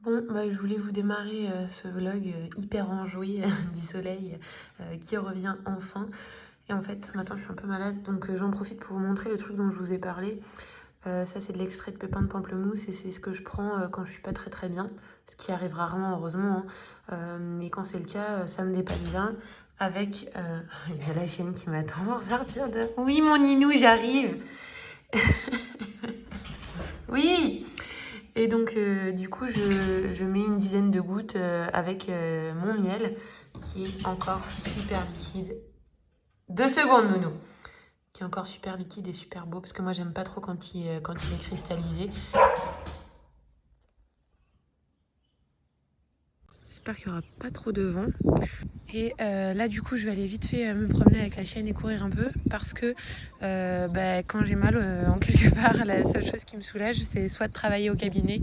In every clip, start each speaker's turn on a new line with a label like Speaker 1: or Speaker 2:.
Speaker 1: Bon, bah, je voulais vous démarrer ce vlog hyper enjoué du soleil qui revient enfin. Et en fait, ce matin, je suis un peu malade, donc j'en profite pour vous montrer le truc dont je vous ai parlé. Ça, c'est de l'extrait de pépins de pamplemousse et c'est ce que je prends quand je suis pas très très bien. Ce qui arrive rarement, heureusement, hein. Mais quand c'est le cas, ça me dépanne bien. Avec. Il y a la chienne qui m'attend pour sortir de. Oui, mon Ninou, j'arrive! Oui! Et donc, du coup, je mets une dizaine de gouttes avec mon miel qui est encore super liquide. 2 secondes, Nounou! Qui est encore super liquide et super beau parce que moi, j'aime pas trop quand il est cristallisé. J'espère qu'il n'y aura pas trop de vent. Et là, du coup, je vais aller vite fait me promener avec la chienne et courir un peu parce que quand j'ai mal en quelque part, la seule chose qui me soulage, c'est soit de travailler au cabinet,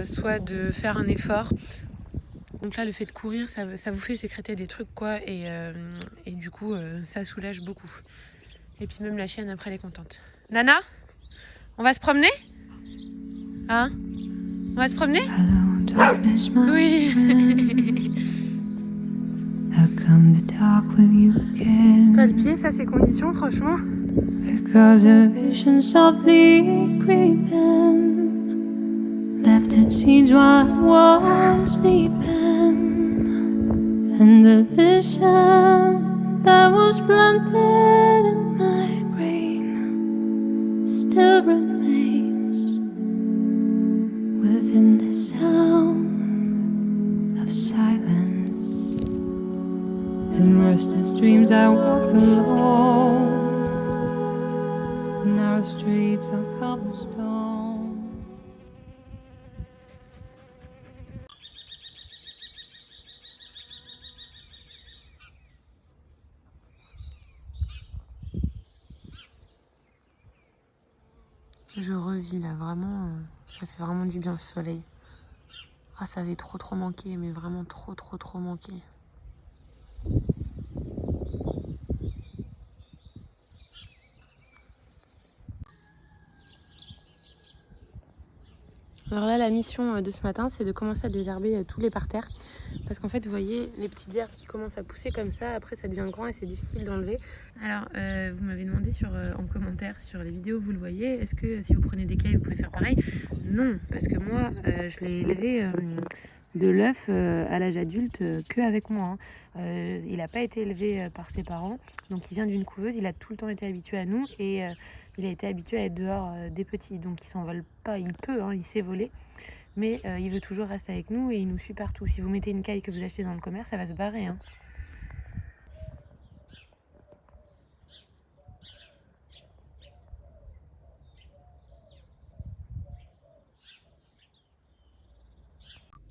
Speaker 1: soit de faire un effort. Donc là, le fait de courir, ça vous fait sécréter des trucs, quoi. Et du coup, ça soulage beaucoup. Et puis même la chienne, après, elle est contente. Nana, on va se promener? Hein? On va se promener? Oui. C'est pas le pied, ça, ces conditions, franchement. Because a vision softly creeping left its seeds while I was sleeping. And the vision that was planted in my brain still remains within the sound of silence. In restless dreams I walked alone, narrow streets of cobblestone. Je revis là, vraiment, ça fait vraiment du bien ce soleil. Ah, ça avait trop manqué, mais vraiment trop manqué. Alors là, la mission de ce matin, c'est de commencer à désherber tous les parterres. Parce qu'en fait, vous voyez, les petites herbes qui commencent à pousser comme ça, après ça devient grand et c'est difficile d'enlever. Alors, vous m'avez demandé en commentaire sur les vidéos, vous le voyez, est-ce que si vous prenez des cailles, vous pouvez faire pareil? Non, parce que moi, je l'ai élevé de l'œuf à l'âge adulte qu'avec moi, hein. Il n'a pas été élevé par ses parents, donc il vient d'une couveuse, il a tout le temps été habitué à nous et il a été habitué à être dehors des petits, donc il s'envole pas, il peut, hein, il sait voler, mais il veut toujours rester avec nous et il nous suit partout. Si vous mettez une caille que vous achetez dans le commerce, ça va se barrer, hein.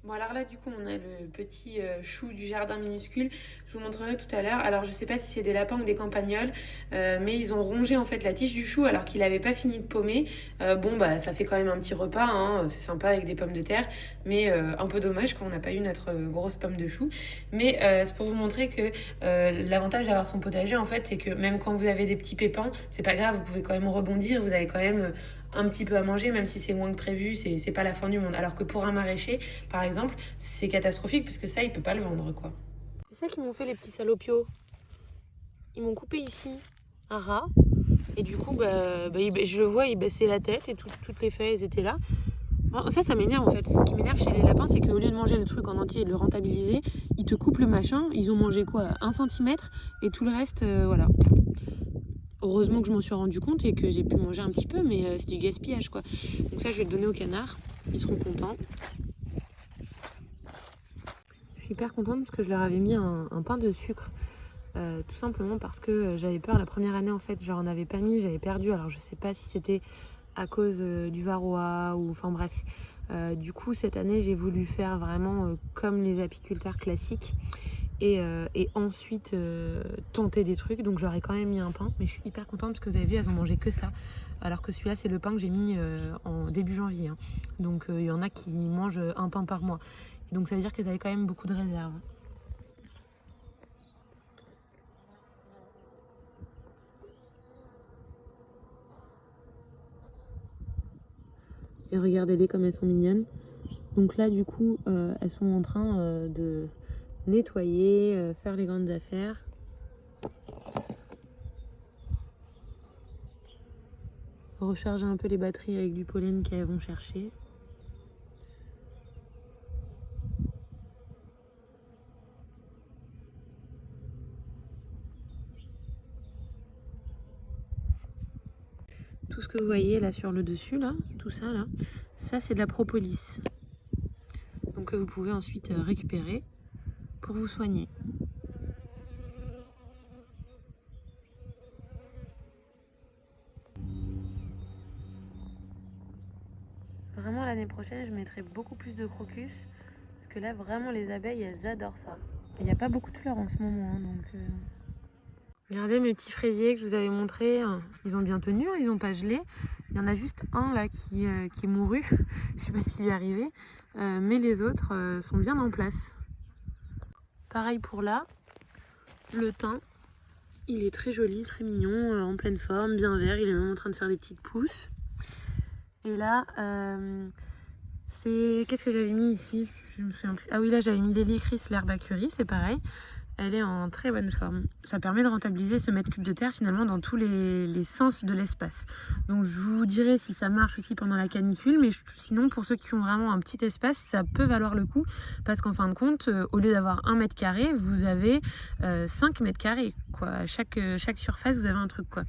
Speaker 1: Bon, alors là, du coup, on a le petit chou du jardin minuscule. Je vous montrerai tout à l'heure. Alors, je sais pas si c'est des lapins ou des campagnols, mais ils ont rongé en fait la tige du chou alors qu'il avait pas fini de paumer. Bon, bah, ça fait quand même un petit repas, hein. C'est sympa avec des pommes de terre, mais un peu dommage qu'on n'a pas eu notre grosse pomme de chou. Mais c'est pour vous montrer que l'avantage d'avoir son potager, en fait, c'est que même quand vous avez des petits pépins, c'est pas grave, vous pouvez quand même rebondir. Vous avez quand même un petit peu à manger, même si c'est moins que prévu, c'est pas la fin du monde. Alors que pour un maraîcher, par exemple, c'est catastrophique parce que ça, il peut pas le vendre, quoi. C'est ça qu'ils m'ont fait, les petits salopios. Ils m'ont coupé ici un rat. Et du coup, je le vois, il baissait la tête et toutes les feuilles, elles étaient là. Alors, ça m'énerve en fait. Ce qui m'énerve chez les lapins, c'est qu'au lieu de manger le truc en entier et de le rentabiliser, ils te coupent le machin. Ils ont mangé quoi, 1 centimètre et tout le reste, voilà. Heureusement que je m'en suis rendu compte et que j'ai pu manger un petit peu, mais c'est du gaspillage, quoi. Donc ça, je vais le donner aux canards. Ils seront contents. Je suis hyper contente parce que je leur avais mis un pain de sucre. Tout simplement parce que j'avais peur la première année, en fait, je leur en avais pas mis, j'avais perdu. Alors je sais pas si c'était à cause du varroa ou enfin bref. Du coup, cette année, j'ai voulu faire vraiment comme les apiculteurs classiques et ensuite tenter des trucs. Donc j'aurais quand même mis un pain, mais je suis hyper contente parce que vous avez vu, elles ont mangé que ça. Alors que celui-là, c'est le pain que j'ai mis en début janvier, hein. Donc il y en a qui mangent un pain par mois. Donc ça veut dire qu'elles avaient quand même beaucoup de réserves. Et regardez-les comme elles sont mignonnes. Donc là du coup elles sont en train de nettoyer, faire les grandes affaires. Recharger un peu les batteries avec du pollen qu'elles vont chercher. Tout ce que vous voyez là sur le dessus, là, tout ça là, ça c'est de la propolis. Donc que vous pouvez ensuite récupérer pour vous soigner. Vraiment l'année prochaine je mettrai beaucoup plus de crocus parce que là vraiment les abeilles elles adorent ça. Il n'y a pas beaucoup de fleurs en ce moment hein, donc regardez mes petits fraisiers que je vous avais montrés, ils ont bien tenu, ils n'ont pas gelé. Il y en a juste un là qui est mouru, je sais pas ce qui lui est arrivé, mais les autres sont bien en place. Pareil pour là, le thym, il est très joli, très mignon, en pleine forme, bien vert, il est même en train de faire des petites pousses. Et là, c'est... Qu'est-ce que j'avais mis ici? Je me souviens plus. Ah oui, là j'avais mis des licris, l'herbe à curry, c'est pareil. Elle est en très bonne forme. Ça permet de rentabiliser ce mètre cube de terre finalement dans tous les sens de l'espace. Donc je vous dirai si ça marche aussi pendant la canicule, mais sinon pour ceux qui ont vraiment un petit espace, ça peut valoir le coup parce qu'en fin de compte, au lieu d'avoir 1 mètre carré, vous avez 5 mètres carrés. Quoi. Chaque surface, vous avez un truc. Quoi.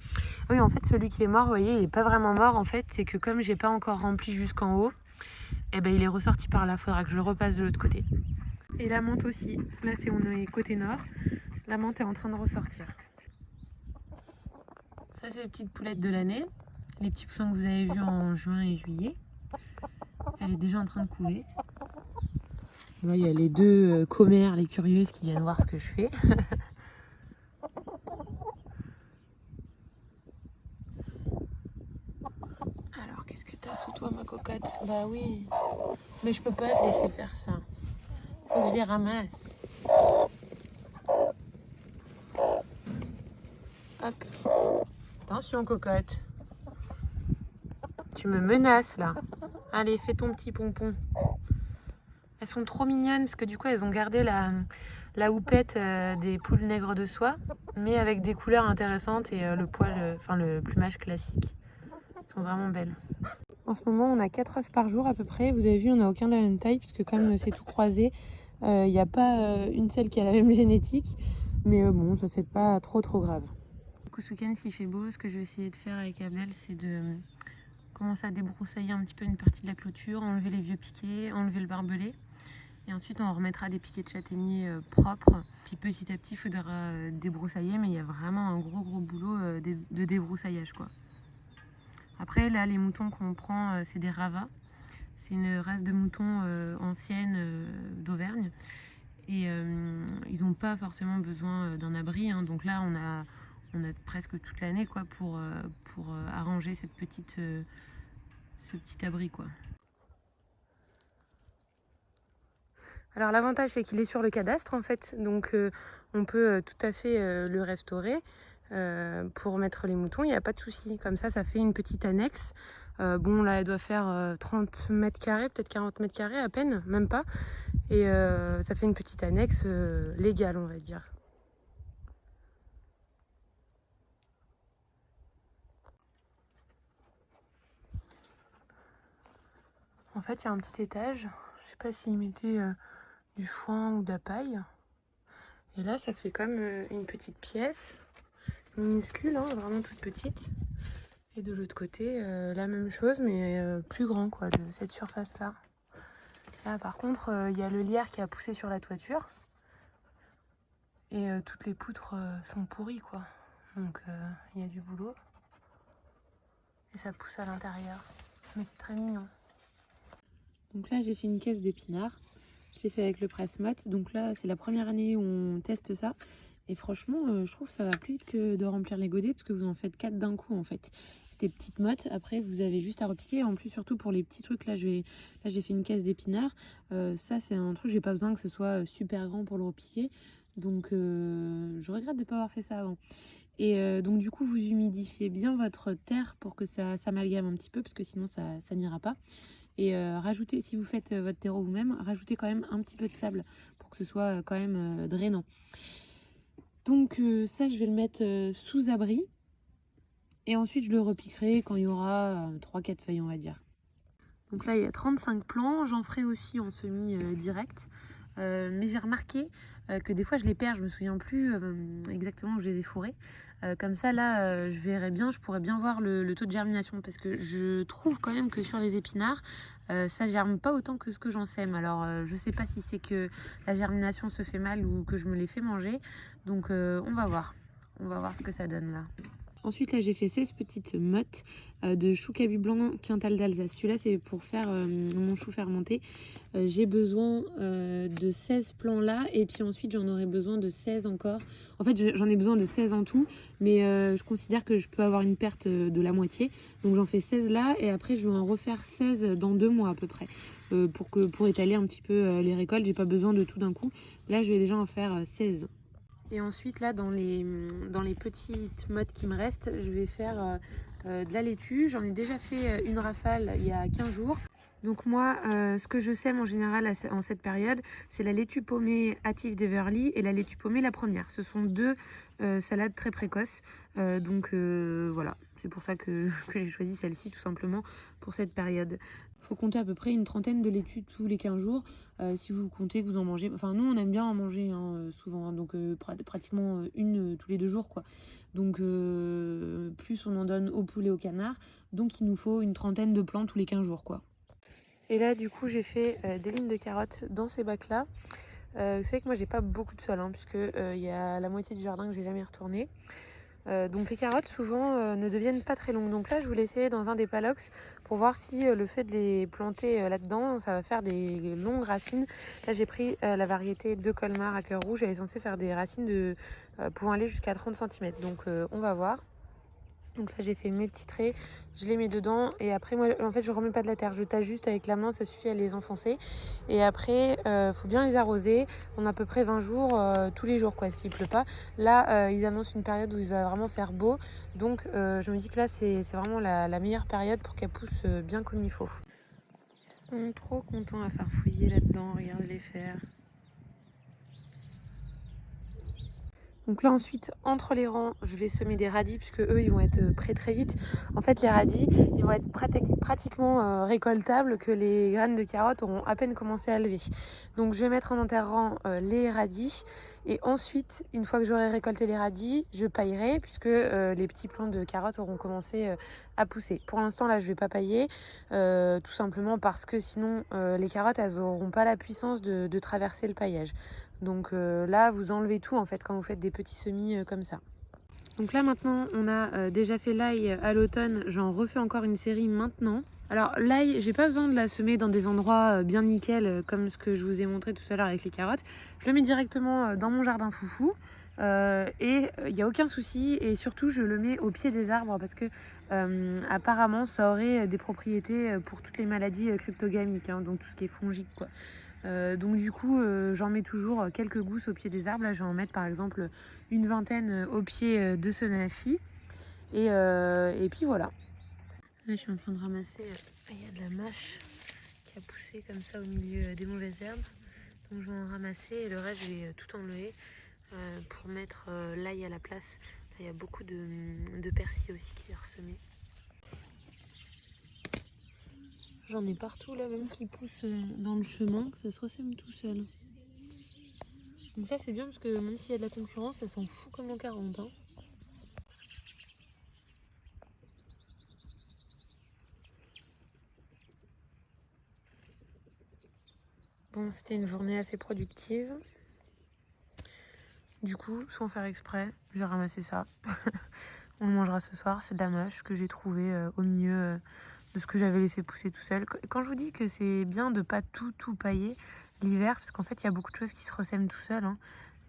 Speaker 1: Oui, en fait, celui qui est mort, vous voyez, il n'est pas vraiment mort en fait, c'est que comme j'ai pas encore rempli jusqu'en haut, eh ben, il est ressorti par là, il faudra que je le repasse de l'autre côté. Et la menthe aussi, là on est côté nord, la menthe est en train de ressortir. Ça c'est les petites poulettes de l'année, les petits poussins que vous avez vus en juin et juillet. Elle est déjà en train de couver. Là il y a les deux commères, les curieuses qui viennent voir ce que je fais. Alors qu'est-ce que t'as sous toi ma cocotte? Bah oui, mais je peux pas te laisser faire ça. Faut que je les ramasse. Hop. Attention cocotte. Tu me menaces là. Allez, fais ton petit pompon. Elles sont trop mignonnes parce que du coup elles ont gardé la houppette des poules nègres de soie, mais avec des couleurs intéressantes et le poil, enfin le plumage classique. Elles sont vraiment belles. En ce moment on a 4 œufs par jour à peu près. Vous avez vu on n'a aucun de la même taille puisque comme c'est tout croisé, il n'y a pas une seule qui a la même génétique. Mais bon, ça c'est pas trop grave. Du coup ce week-end s'il fait beau, ce que je vais essayer de faire avec Abel c'est de commencer à débroussailler un petit peu une partie de la clôture, enlever les vieux piquets, enlever le barbelé. Et ensuite on remettra des piquets de châtaignier propres. Puis petit à petit il faudra débroussailler, mais il y a vraiment un gros boulot de débroussaillage quoi. Après là les moutons qu'on prend c'est des ravas. C'est une race de moutons ancienne d'Auvergne. Et ils n'ont pas forcément besoin d'un abri. Hein. Donc là on a presque toute l'année quoi pour arranger ce petit abri quoi. Alors l'avantage c'est qu'il est sur le cadastre en fait, donc on peut tout à fait le restaurer pour mettre les moutons, il n'y a pas de souci. Comme ça fait une petite annexe. Bon là elle doit faire 30 mètres carrés, peut-être 40 mètres carrés à peine, même pas. Et ça fait une petite annexe légale on va dire. En fait il y a un petit étage, je sais pas s'ils mettaient du foin ou de la paille. Et là ça fait comme une petite pièce. Minuscule, hein, vraiment toute petite. Et de l'autre côté, la même chose, mais plus grand quoi, de cette surface-là. Là, par contre, il y a le lierre qui a poussé sur la toiture. Et toutes les poutres sont pourries, quoi. Donc, il y a du boulot. Et ça pousse à l'intérieur. Mais c'est très mignon. Donc là, j'ai fait une caisse d'épinards. Je l'ai fait avec le presse-mat. Donc là, c'est la première année où on teste ça. Et franchement, je trouve que ça va plus vite que de remplir les godets parce que vous en faites 4 d'un coup en fait. C'est des petites mottes, après vous avez juste à repiquer. En plus, surtout pour les petits trucs, là j'ai fait une caisse d'épinards. Ça c'est un truc, j'ai pas besoin que ce soit super grand pour le repiquer. Donc je regrette de ne pas avoir fait ça avant. Et donc du coup vous humidifiez bien votre terre pour que ça s'amalgame un petit peu parce que sinon ça n'ira pas. Et rajoutez, si vous faites votre terreau vous-même, rajoutez quand même un petit peu de sable pour que ce soit quand même drainant. Donc ça, je vais le mettre sous abri. Et ensuite, je le repiquerai quand il y aura 3-4 feuilles, on va dire. Donc là, il y a 35 plants. J'en ferai aussi en semi-direct. Mais j'ai remarqué que des fois, je les perds. Je me souviens plus exactement où je les ai fourrés. Comme ça, là, je verrai bien, je pourrais bien voir le taux de germination. Parce que je trouve quand même que sur les épinards, ça germe pas autant que ce que j'en sème. Alors, je sais pas si c'est que la germination se fait mal ou que je me les fais manger. Donc, on va voir. On va voir ce que ça donne là. Ensuite, là, j'ai fait 16 petites mottes de chou cabu blanc quintal d'Alsace. Celui-là, c'est pour faire mon chou fermenté. J'ai besoin de 16 plants là. Et puis ensuite, j'en aurai besoin de 16 encore. En fait, j'en ai besoin de 16 en tout. Mais je considère que je peux avoir une perte de la moitié. Donc, j'en fais 16 là. Et après, je vais en refaire 16 dans 2 mois à peu près. Pour étaler un petit peu les récoltes. J'ai pas besoin de tout d'un coup. Là, je vais déjà en faire 16. Et ensuite, là, dans les petites mottes qui me restent, je vais faire de la laitue. J'en ai déjà fait une rafale il y a 15 jours. Donc moi, ce que je sème en général en cette période, c'est la laitue paumée hâtive d'Everly et la laitue paumée la première. Ce sont deux salades très précoces. Donc voilà, c'est pour ça que j'ai choisi celle-ci tout simplement pour cette période. Il faut compter à peu près une trentaine de laitues tous les 15 jours. Si vous comptez que vous en mangez, enfin nous on aime bien en manger hein, souvent, hein, donc pratiquement une tous les 2 jours quoi. Donc plus on en donne au poulet, au canard, donc il nous faut une trentaine de plants tous les 15 jours quoi. Et là du coup j'ai fait des lignes de carottes dans ces bacs là. Vous savez que moi j'ai pas beaucoup de sol hein, puisque il y a la moitié du jardin que j'ai jamais retourné. Donc les carottes souvent ne deviennent pas très longues. Donc là je voulais essayer dans un des palox pour voir si le fait de les planter là-dedans ça va faire des longues racines. Là j'ai pris la variété de Colmar à cœur rouge. Elle est censée faire des racines pouvant aller jusqu'à 30 cm. Donc on va voir. Donc là j'ai fait mes petits traits, je les mets dedans et après moi en fait je remets pas de la terre, je tasse juste avec la main, ça suffit à les enfoncer. Et après faut bien les arroser, on a à peu près 20 jours tous les jours quoi s'il pleut pas. Là ils annoncent une période où il va vraiment faire beau, donc je me dis que là c'est vraiment la meilleure période pour qu'elles poussent bien comme il faut. Ils sont trop contents à farfouiller là-dedans, regardez-les faire. Donc là ensuite, entre les rangs, je vais semer des radis puisque eux, ils vont être prêts très vite. En fait, les radis, ils vont être pratiquement récoltables que les graines de carottes auront à peine commencé à lever. Donc je vais mettre en interrang les radis. Et ensuite, une fois que j'aurai récolté les radis, je paillerai puisque les petits plants de carottes auront commencé à pousser. Pour l'instant, là, je vais pas pailler, tout simplement parce que sinon, les carottes, elles n'auront pas la puissance de traverser le paillage. Donc là, vous enlevez tout en fait quand vous faites des petits semis comme ça. Donc là maintenant, on a déjà fait l'ail à l'automne. J'en refais encore une série maintenant. Alors l'ail, j'ai pas besoin de la semer dans des endroits bien nickel comme ce que je vous ai montré tout à l'heure avec les carottes. Je le mets directement dans mon jardin foufou. Et il n'y a aucun souci et surtout je le mets au pied des arbres parce que apparemment ça aurait des propriétés pour toutes les maladies cryptogamiques, hein, donc tout ce qui est fongique quoi. Donc du coup j'en mets toujours quelques gousses au pied des arbres. Là je vais en mettre par exemple une vingtaine au pied de ce nafi et puis voilà. Là je suis en train de ramasser, il y a de la mâche qui a poussé comme ça au milieu des mauvaises herbes. Donc je vais en ramasser et le reste je vais tout enlever pour mettre l'ail à la place. Là il y a beaucoup de persil aussi qui est ressemé. J'en ai partout là même qui poussent dans le chemin, que ça se ressème tout seul. Donc ça c'est bien parce que même s'il y a de la concurrence, ça s'en fout comme en 40 hein. Bon, c'était une journée assez productive. Du coup, sans faire exprès, j'ai ramassé ça. On le mangera ce soir, c'est de la mâche que j'ai trouvée au milieu de ce que j'avais laissé pousser tout seul. Quand je vous dis que c'est bien de pas tout pailler l'hiver, parce qu'en fait il y a beaucoup de choses qui se ressèment tout seul. Hein.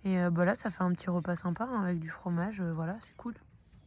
Speaker 1: Et bah là ça fait un petit repas sympa hein, avec du fromage, voilà, c'est cool.